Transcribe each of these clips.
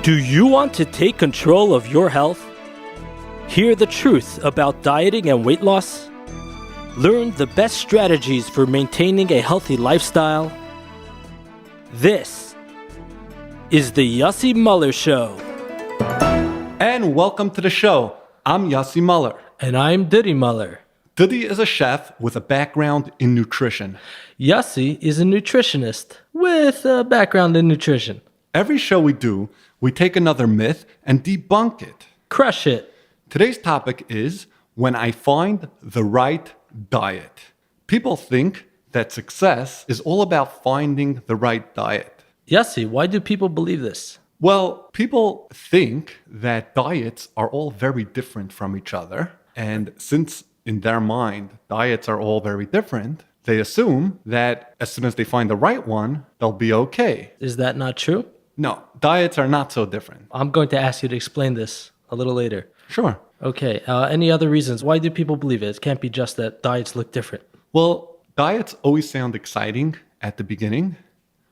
Do you want to take control of your health? Hear the truth about dieting and weight loss? Learn the best strategies for maintaining a healthy lifestyle? This is the Yossi Muller Show. And welcome to the show. I'm Yossi Muller. And I'm Duddy Muller. Duddy is a chef with a background in nutrition. Yossi is a nutritionist with a background in nutrition. Every show we do, we take another myth and debunk it. Crush it. Today's topic is when I find the right diet. People think that success is all about finding the right diet. Yossi, why do people believe this? Well, people think that diets are all very different from each other. And since in their mind, diets are all very different, they assume that as soon as they find the right one, they'll be okay. Is that not true? No, diets are not so different. I'm going to ask you to explain this a little later. Sure. Okay, any other reasons? Why do people believe it? It can't be just that diets look different. Well, diets always sound exciting at the beginning,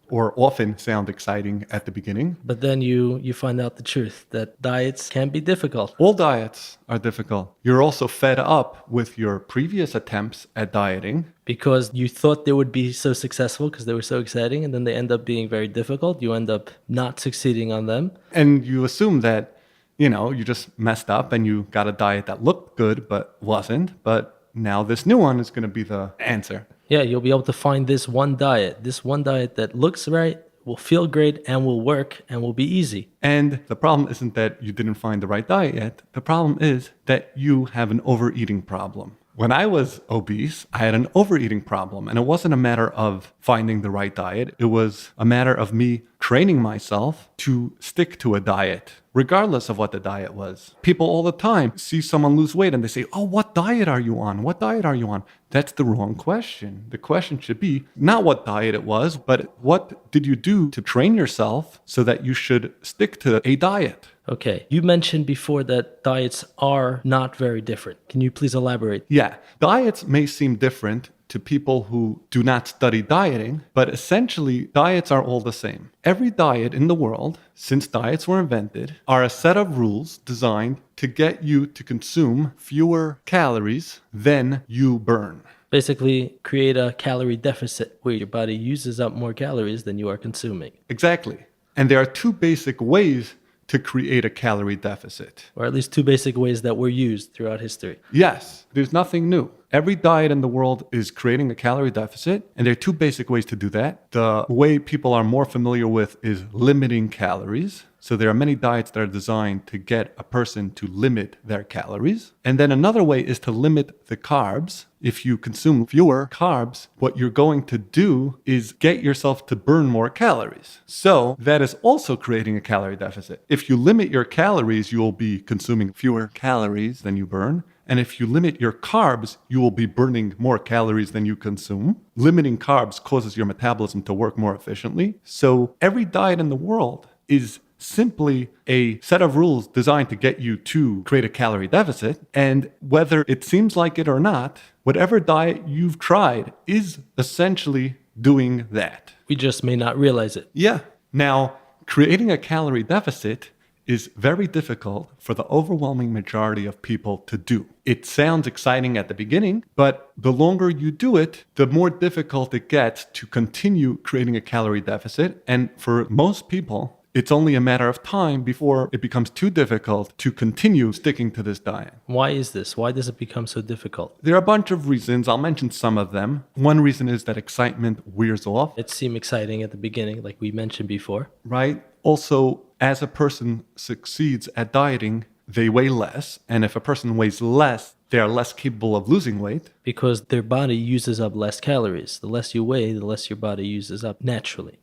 or often sound exciting at the beginning. But then you find out the truth that diets can be difficult. All diets are difficult. You're also fed up with your previous attempts at dieting. Because you thought they would be so successful because they were so exciting, and then they end up being very difficult. You end up not succeeding on them. And you assume that, you just messed up and you got a diet that looked good but wasn't. But now this new one is going to be the answer. Yeah, you'll be able to find this one diet that looks right, will feel great, and will work, and will be easy. And the problem isn't that you didn't find the right diet yet. The problem is that you have an overeating problem. When I was obese, I had an overeating problem, and it wasn't a matter of finding the right diet. It was a matter of me training myself to stick to a diet, regardless of what the diet was. People all the time see someone lose weight and they say, "Oh, what diet are you on? What diet are you on?" That's the wrong question. The question should be not what diet it was, but what did you do to train yourself so that you should stick to a diet? Okay, you mentioned before that diets are not very different. Can you please elaborate? Yeah, diets may seem different to people who do not study dieting, but essentially diets are all the same. Every diet in the world, since diets were invented, are a set of rules designed to get you to consume fewer calories than you burn. Basically, create a calorie deficit where your body uses up more calories than you are consuming. Exactly. And there are two basic ways to create a calorie deficit. Or at least two basic ways that were used throughout history. Yes, there's nothing new. Every diet in the world is creating a calorie deficit, and there are two basic ways to do that. The way people are more familiar with is limiting calories. So there are many diets that are designed to get a person to limit their calories. And then another way is to limit the carbs. If you consume fewer carbs, what you're going to do is get yourself to burn more calories. So that is also creating a calorie deficit. If you limit your calories, you will be consuming fewer calories than you burn. And if you limit your carbs, you will be burning more calories than you consume. Limiting carbs causes your metabolism to work more efficiently. So every diet in the world is simply a set of rules designed to get you to create a calorie deficit. And whether it seems like it or not, whatever diet you've tried is essentially doing that. We just may not realize it. Yeah. Now, creating a calorie deficit is very difficult for the overwhelming majority of people to do. It sounds exciting at the beginning, but the longer you do it, the more difficult it gets to continue creating a calorie deficit. And for most people, it's only a matter of time before it becomes too difficult to continue sticking to this diet. Why is this? Why does it become so difficult? There are a bunch of reasons. I'll mention some of them. One reason is that excitement wears off. It seemed exciting at the beginning, like we mentioned before. Right? Also, as a person succeeds at dieting, they weigh less. And if a person weighs less, they are less capable of losing weight. Because their body uses up less calories. The less you weigh, the less your body uses up naturally.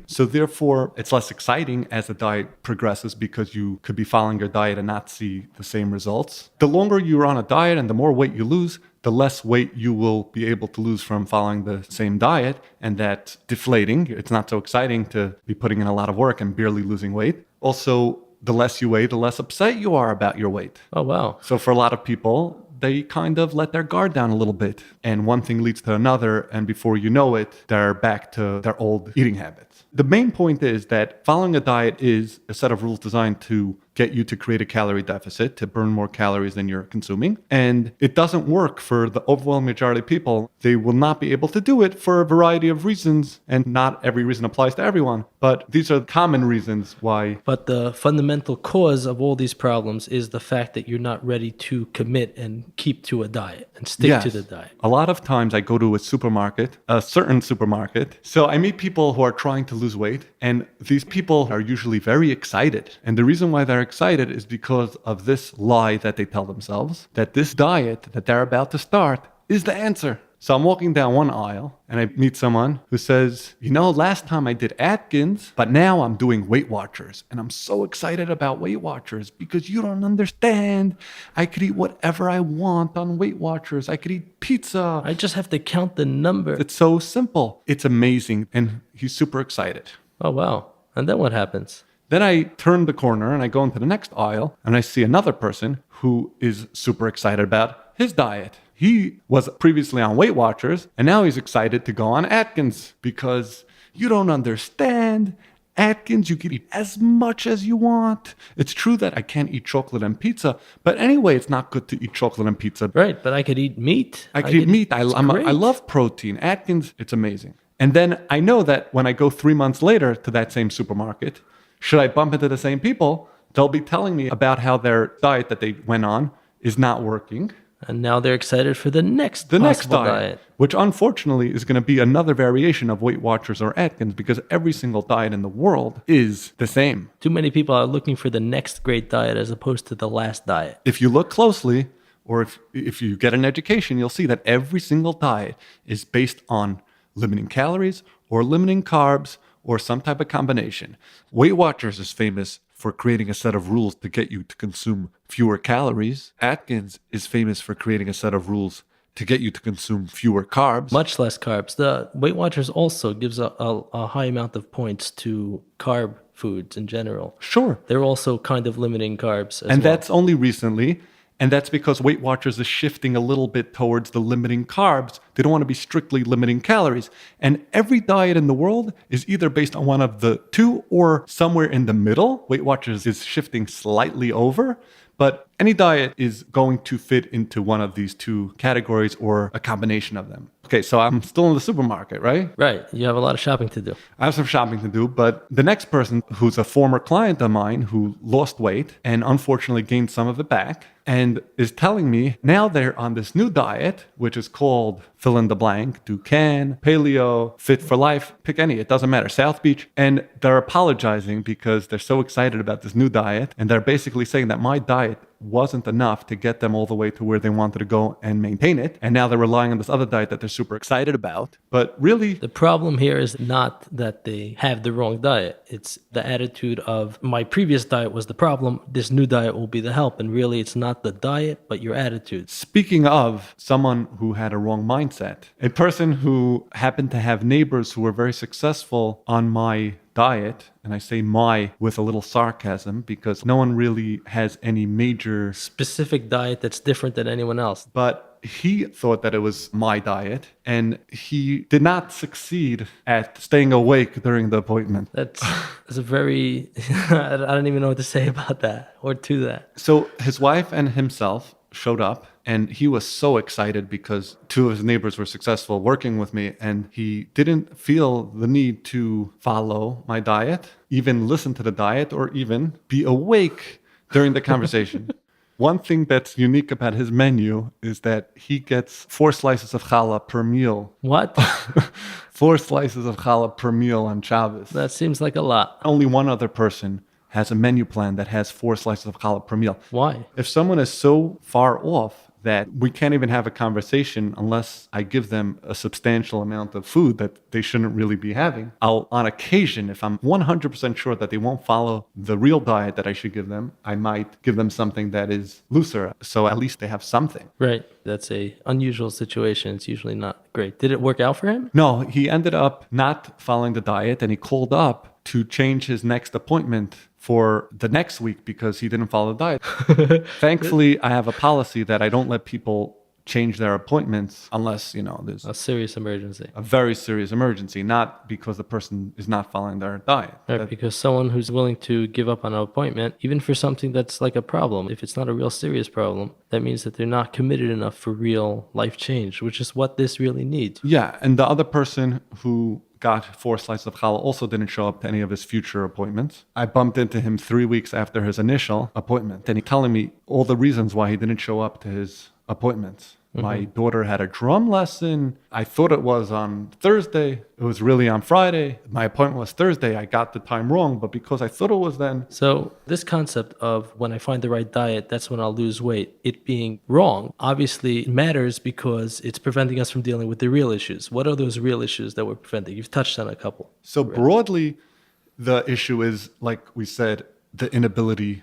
So therefore, it's less exciting as the diet progresses because you could be following your diet and not see the same results. The longer you're on a diet and the more weight you lose, the less weight you will be able to lose from following the same diet. And that's deflating. It's not so exciting to be putting in a lot of work and barely losing weight. Also, the less you weigh, the less upset you are about your weight. Oh, wow. So for a lot of people, they kind of let their guard down a little bit. And one thing leads to another, and before you know it, they're back to their old eating habits. The main point is that following a diet is a set of rules designed to get you to create a calorie deficit, to burn more calories than you're consuming. And it doesn't work for the overwhelming majority of people. They will not be able to do it for a variety of reasons, and not every reason applies to everyone. But these are common reasons why. But the fundamental cause of all these problems is the fact that you're not ready to commit and keep to a diet and stick to the diet. A lot of times I go to a supermarket, a certain supermarket. So I meet people who are trying to lose weight, and these people are usually very excited. And the reason why they're excited is because of this lie that they tell themselves, that this diet that they're about to start is the answer. So I'm walking down one aisle and I meet someone who says, last time I did Atkins, but now I'm doing Weight Watchers. And I'm so excited about Weight Watchers because you don't understand. I could eat whatever I want on Weight Watchers. I could eat pizza. I just have to count the number. It's so simple. It's amazing. And he's super excited. Oh, wow. And then what happens? Then I turn the corner and I go into the next aisle and I see another person who is super excited about his diet. He was previously on Weight Watchers and now he's excited to go on Atkins because you don't understand. Atkins, you can eat as much as you want. It's true that I can't eat chocolate and pizza, but anyway, it's not good to eat chocolate and pizza. Right, but I could eat meat. I could eat meat. I love protein. Atkins, it's amazing. And then I know that when I go 3 months later to that same supermarket, should I bump into the same people, they'll be telling me about how their diet that they went on is not working. And now they're excited for the next diet. Which unfortunately is going to be another variation of Weight Watchers or Atkins because every single diet in the world is the same. Too many people are looking for the next great diet as opposed to the last diet. If you look closely, or if you get an education, you'll see that every single diet is based on limiting calories or limiting carbs or some type of combination. Weight Watchers is famous for creating a set of rules to get you to consume fewer calories. Atkins is famous for creating a set of rules to get you to consume fewer carbs. Much less carbs. The Weight Watchers also gives a high amount of points to carb foods in general. Sure. They're also kind of limiting carbs as and well. That's only recently. And that's because Weight Watchers is shifting a little bit towards the limiting carbs. They don't want to be strictly limiting calories. And every diet in the world is either based on one of the two or somewhere in the middle. Weight Watchers is shifting slightly over, but any diet is going to fit into one of these two categories or a combination of them. Okay, so I'm still in the supermarket, right? Right. You have a lot of shopping to do. I have some shopping to do, but the next person who's a former client of mine who lost weight and unfortunately gained some of it back and is telling me now they're on this new diet, which is called fill in the blank, Dukan, Paleo, Fit for Life, pick any, it doesn't matter, South Beach. And they're apologizing because they're so excited about this new diet. And they're basically saying that my diet wasn't enough to get them all the way to where they wanted to go and maintain it. And now they're relying on this other diet that they're super excited about. But really, the problem here is not that they have the wrong diet. It's the attitude of my previous diet was the problem. This new diet will be the help. And really, it's not the diet, but your attitude. Speaking of someone who had a wrong mindset, a person who happened to have neighbors who were very successful on my diet, and I say my with a little sarcasm because no one really has any major specific diet that's different than anyone else. But he thought that it was my diet, and he did not succeed at staying awake during the appointment. That's a very, I don't even know what to say about that or to that. So his wife and himself showed up, and he was so excited because two of his neighbors were successful working with me, and he didn't feel the need to follow my diet, even listen to the diet, or even be awake during the conversation. One thing that's unique about his menu is that he gets 4 slices of challah per meal. What? 4 slices of challah per meal on Shabbos. That seems like a lot. Only one other person has a menu plan that has 4 slices of challah per meal. Why? If someone is so far off that we can't even have a conversation unless I give them a substantial amount of food that they shouldn't really be having, I'll, on occasion, if I'm 100% sure that they won't follow the real diet that I should give them, I might give them something that is looser, so at least they have something. Right. That's a unusual situation. It's usually not great. Did it work out for him? No, he ended up not following the diet, and he called up to change his next appointment for the next week because he didn't follow the diet. Thankfully, I have a policy that I don't let people change their appointments unless, there's A serious emergency. a very serious emergency, not because the person is not following their diet. Right, because someone who's willing to give up on an appointment, even for something that's like a problem, if it's not a real serious problem, that means that they're not committed enough for real life change, which is what this really needs. Yeah, and the other person who got 4 slices of challah also didn't show up to any of his future appointments. I bumped into him 3 weeks after his initial appointment, and he telling me all the reasons why he didn't show up to his appointments. My daughter had a drum lesson. I thought it was on Thursday. It was really on Friday. My appointment was Thursday. I got the time wrong, but because I thought it was then. So this concept of when I find the right diet, that's when I'll lose weight, it being wrong, obviously matters because it's preventing us from dealing with the real issues. What are those real issues that we're preventing? You've touched on a couple. So broadly, the issue is, like we said, the inability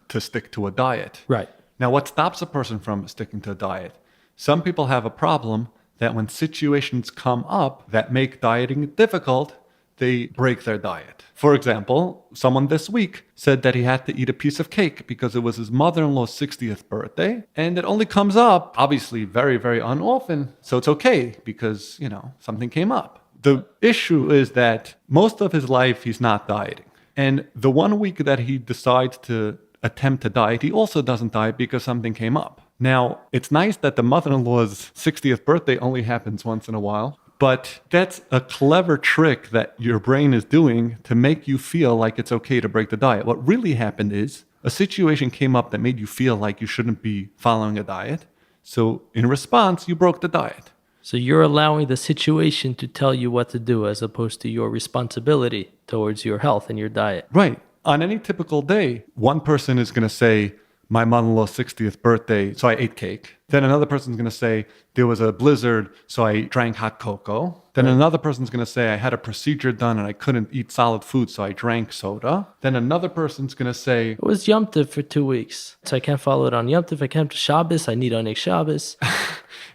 to stick to a diet. Right. Now, what stops a person from sticking to a diet? Some people have a problem that when situations come up that make dieting difficult, they break their diet. For example, someone this week said that he had to eat a piece of cake because it was his mother-in-law's 60th birthday, and it only comes up, obviously, very, very unoften, so it's okay because, something came up. The issue is that most of his life he's not dieting. And the 1 week that he decides to attempt to diet, he also doesn't diet because something came up. Now, it's nice that the mother-in-law's 60th birthday only happens once in a while, but that's a clever trick that your brain is doing to make you feel like it's okay to break the diet. What really happened is a situation came up that made you feel like you shouldn't be following a diet. So in response, you broke the diet. So you're allowing the situation to tell you what to do as opposed to your responsibility towards your health and your diet. Right. On any typical day, one person is going to say, my mother-in-law's 60th birthday, so I ate cake. Then another person's going to say, there was a blizzard, so I drank hot cocoa. Then another person's going to say, I had a procedure done and I couldn't eat solid food, so I drank soda. Then another person's going to say, It was Yom Tov for 2 weeks, so I can't follow it on Yom Tov. I can't to Shabbos. I need Oneg Shabbos.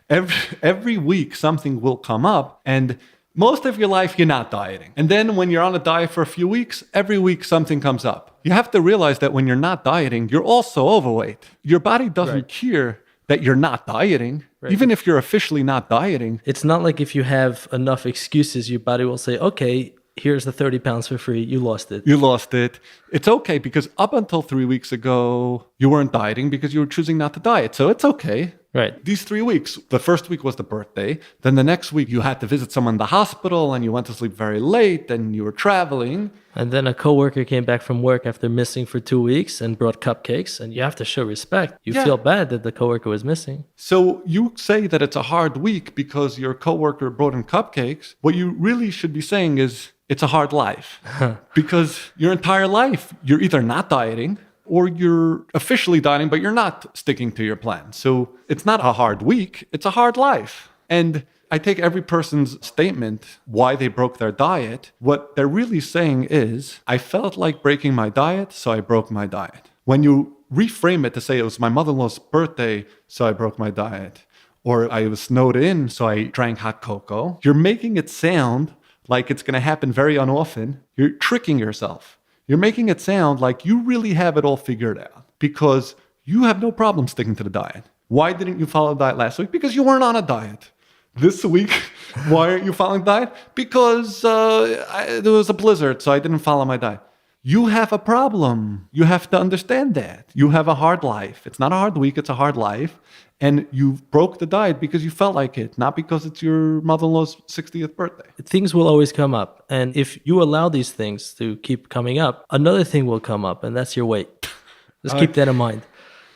every week something will come up, and most of your life, you're not dieting. And then when you're on a diet for a few weeks, every week something comes up. You have to realize that when you're not dieting, you're also overweight. Your body doesn't care that you're not dieting, even if you're officially not dieting. It's not like if you have enough excuses, your body will say, okay, here's the 30 pounds for free. You lost it. You lost it. It's okay because up until 3 weeks ago, you weren't dieting because you were choosing not to diet. So it's okay. Right. These 3 weeks, the first week was the birthday. Then the next week you had to visit someone in the hospital and you went to sleep very late and you were traveling. And then a coworker came back from work after missing for 2 weeks and brought cupcakes. And you have to show respect. You feel bad that the coworker was missing. So you say that it's a hard week because your coworker brought in cupcakes. What you really should be saying is it's a hard life. Because your entire life, you're either not dieting or you're officially dieting, but you're not sticking to your plan. So it's not a hard week, it's a hard life. And I take every person's statement, why they broke their diet. What they're really saying is, I felt like breaking my diet, so I broke my diet. When you reframe it to say it was my mother-in-law's birthday, so I broke my diet, or I was snowed in, so I drank hot cocoa, you're making it sound like it's going to happen very unoften. You're tricking yourself. You're making it sound like you really have it all figured out because you have no problem sticking to the diet. Why didn't you follow the diet last week? Because you weren't on a diet. This week, why aren't you following the diet? Because there was a blizzard, so I didn't follow my diet. You have a problem. You have to understand that. You have a hard life. It's not a hard week, it's a hard life. And you broke the diet because you felt like it, not because it's your mother-in-law's 60th birthday. Things will always come up. And if you allow these things to keep coming up, another thing will come up, and that's your weight. Just keep that in mind.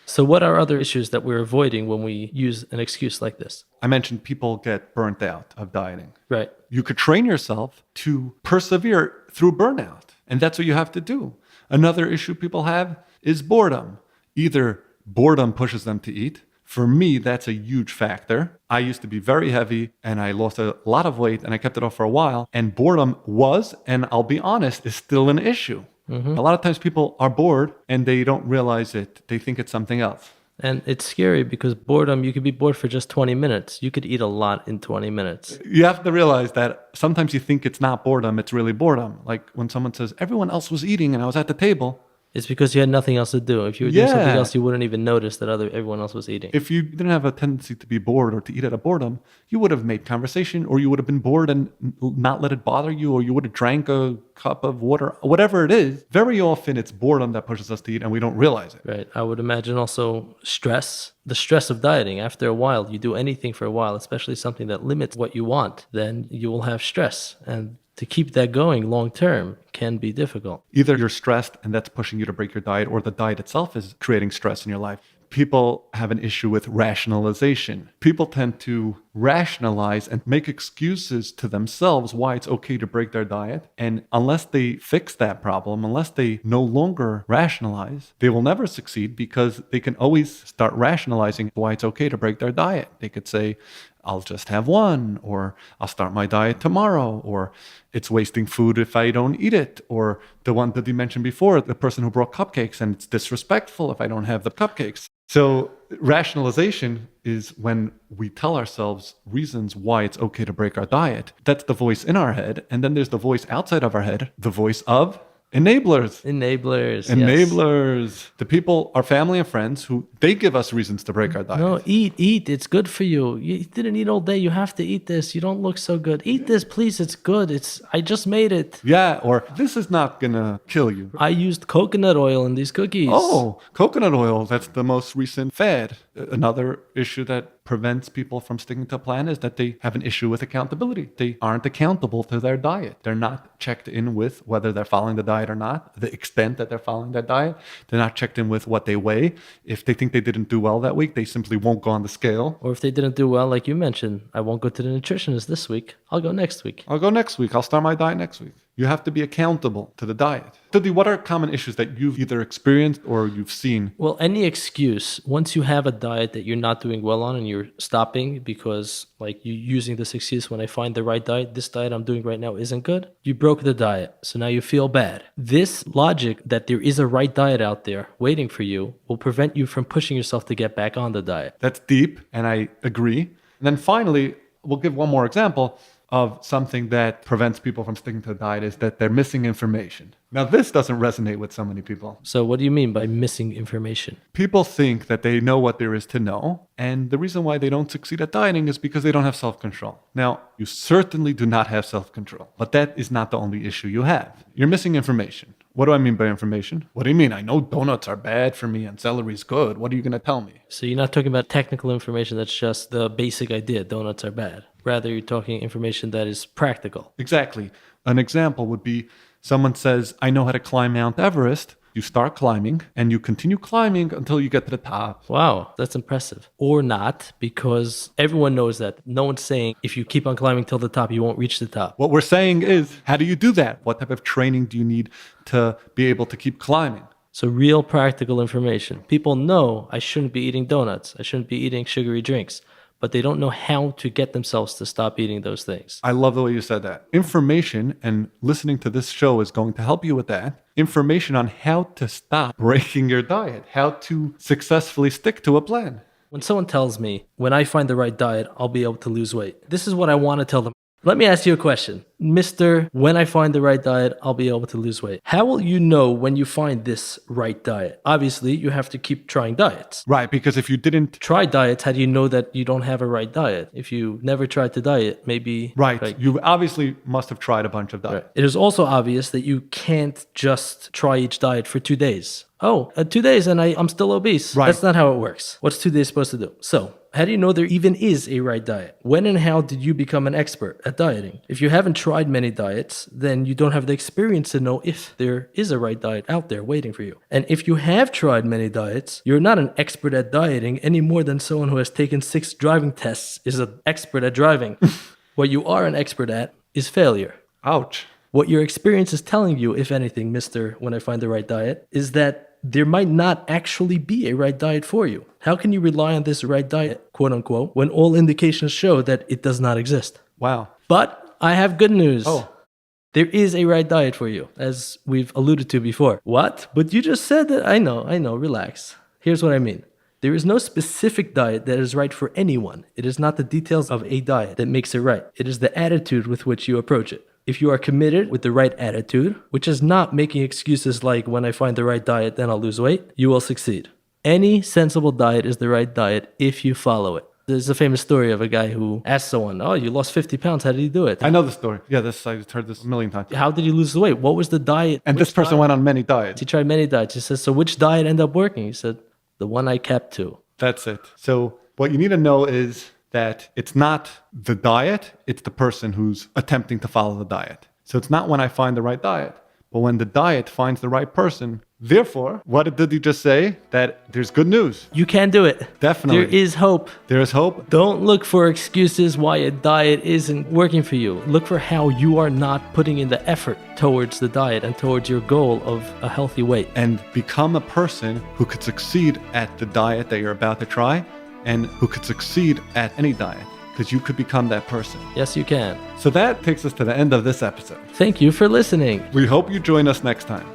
So what are other issues that we're avoiding when we use an excuse like this? I mentioned people get burnt out of dieting. Right. You could train yourself to persevere through burnout, and that's what you have to do. Another issue people have is boredom. Either boredom pushes them to eat. For me, that's a huge factor. I used to be very heavy and I lost a lot of weight and I kept it off for a while. And boredom was, and I'll be honest, is still an issue. A lot of times people are bored and they don't realize it. They think it's something else. And it's scary because boredom, you could be bored for just 20 minutes. You could eat a lot in 20 minutes. You have to realize that sometimes you think it's not boredom, it's really boredom. Like when someone says, everyone else was eating and I was at the table. It's because you had nothing else to do. If you were doing something Yeah. else, you wouldn't even notice that everyone else was eating. If you didn't have a tendency to be bored or to eat out of boredom, you would have made conversation, or you would have been bored and not let it bother you, or you would have drank a cup of water, whatever it is. Very often it's boredom that pushes us to eat and we don't realize it. Right. I would imagine also stress, the stress of dieting. After a while, you do anything for a while, especially something that limits what you want, then you will have stress. And to keep that going long term can be difficult. Either you're stressed and that's pushing you to break your diet, or the diet itself is creating stress in your life. People have an issue with rationalization. People tend to rationalize and make excuses to themselves why it's okay to break their diet. And unless they fix that problem, unless they no longer rationalize, they will never succeed, because they can always start rationalizing why it's okay to break their diet. They could say, I'll just have one, or I'll start my diet tomorrow, or it's wasting food if I don't eat it, or the one that you mentioned before, the person who brought cupcakes, and it's disrespectful if I don't have the cupcakes. So rationalization is when we tell ourselves reasons why it's okay to break our diet. That's the voice in our head. And then there's the voice outside of our head, the voice of enablers. Enablers. Enablers. Yes. The people, our family and friends, who they give us reasons to break our diet. No, eat. It's good for you. You didn't eat all day. You have to eat this. You don't look so good. Eat this, please. It's good. I just made it. Yeah, or this is not gonna kill you. I used coconut oil in these cookies. Oh, coconut oil. That's the most recent fad. Another issue that prevents people from sticking to a plan is that they have an issue with accountability. They aren't accountable to their diet. They're not checked in with whether they're following the diet or not, the extent that they're following their diet. They're not checked in with what they weigh. If they think they didn't do well that week, they simply won't go on the scale. Or if they didn't do well, like you mentioned, I won't go to the nutritionist this week. I'll go next week. I'll go next week. I'll start my diet next week. You have to be accountable to the diet. Duddy, what are common issues that you've either experienced or you've seen? Well, any excuse, once you have a diet that you're not doing well on and you're stopping because like you're using this excuse, when I find the right diet, this diet I'm doing right now isn't good, you broke the diet. So now you feel bad. This logic that there is a right diet out there waiting for you will prevent you from pushing yourself to get back on the diet. That's deep, and I agree. And then finally, we'll give one more example of something that prevents people from sticking to the diet, is that they're missing information. Now, this doesn't resonate with so many people. So what do you mean by missing information? People think that they know what there is to know, and the reason why they don't succeed at dieting is because they don't have self-control. Now, you certainly do not have self-control, but that is not the only issue you have. You're missing information. What do I mean by information? What do you mean? I know donuts are bad for me and celery is good. What are you going to tell me? So you're not talking about technical information that's just the basic idea, donuts are bad. Rather, you're talking information that is practical. Exactly. An example would be someone says, I know how to climb Mount Everest. You start climbing and you continue climbing until you get to the top. Wow, that's impressive. Or not, because everyone knows that. No one's saying if you keep on climbing till the top, you won't reach the top. What we're saying is, how do you do that? What type of training do you need to be able to keep climbing? So real practical information. People know I shouldn't be eating donuts. I shouldn't be eating sugary drinks. But they don't know how to get themselves to stop eating those things. I love the way you said that. Information, and listening to this show is going to help you with that. Information on how to stop breaking your diet, how to successfully stick to a plan. When someone tells me, when I find the right diet, I'll be able to lose weight. This is what I want to tell them. Let me ask you a question. Mr. When I find the right diet, I'll be able to lose weight. How will you know when you find this right diet? Obviously, you have to keep trying diets. Right, because if you didn't Try diets, how do you know that you don't have a right diet? If you never tried to diet, maybe... Right. You obviously must have tried a bunch of diets. Right. It is also obvious that you can't just try each diet for 2 days. Oh, 2 days and I'm still obese. Right. That's not how it works. What's 2 days supposed to do? So, how do you know there even is a right diet? When and how did you become an expert at dieting? If you haven't tried many diets, then you don't have the experience to know if there is a right diet out there waiting for you. And if you have tried many diets, you're not an expert at dieting any more than someone who has taken 6 driving tests is an expert at driving. What you are an expert at is failure. Ouch. What your experience is telling you, if anything, Mr. When I Find the Right Diet, is that there might not actually be a right diet for you. How can you rely on this right diet, quote unquote, when all indications show that it does not exist? Wow. But I have good news. Oh. There is a right diet for you, as we've alluded to before. What? But you just said that. I know, relax. Here's what I mean. There is no specific diet that is right for anyone. It is not the details of a diet that makes it right. It is the attitude with which you approach it. If you are committed with the right attitude, which is not making excuses like when I find the right diet, then I'll lose weight, you will succeed. Any sensible diet is the right diet if you follow it. There's a famous story of a guy who asked someone, "Oh, you lost 50 pounds. How did you do it?" I know the story. Yeah, I've heard this a million times. How did he lose the weight? What was the diet? And this person went on many diets. He tried many diets. He says, "So which diet ended up working?" He said, "The one I kept to." That's it. So what you need to know is that it's not the diet, it's the person who's attempting to follow the diet. So it's not when I find the right diet, but when the diet finds the right person. Therefore, what did he just say? That there's good news. You can do it. Definitely. There is hope. There is hope. Don't look for excuses why a diet isn't working for you. Look for how you are not putting in the effort towards the diet and towards your goal of a healthy weight. And become a person who could succeed at the diet that you're about to try and who could succeed at any diet, because you could become that person. Yes, you can. So that takes us to the end of this episode. Thank you for listening. We hope you join us next time.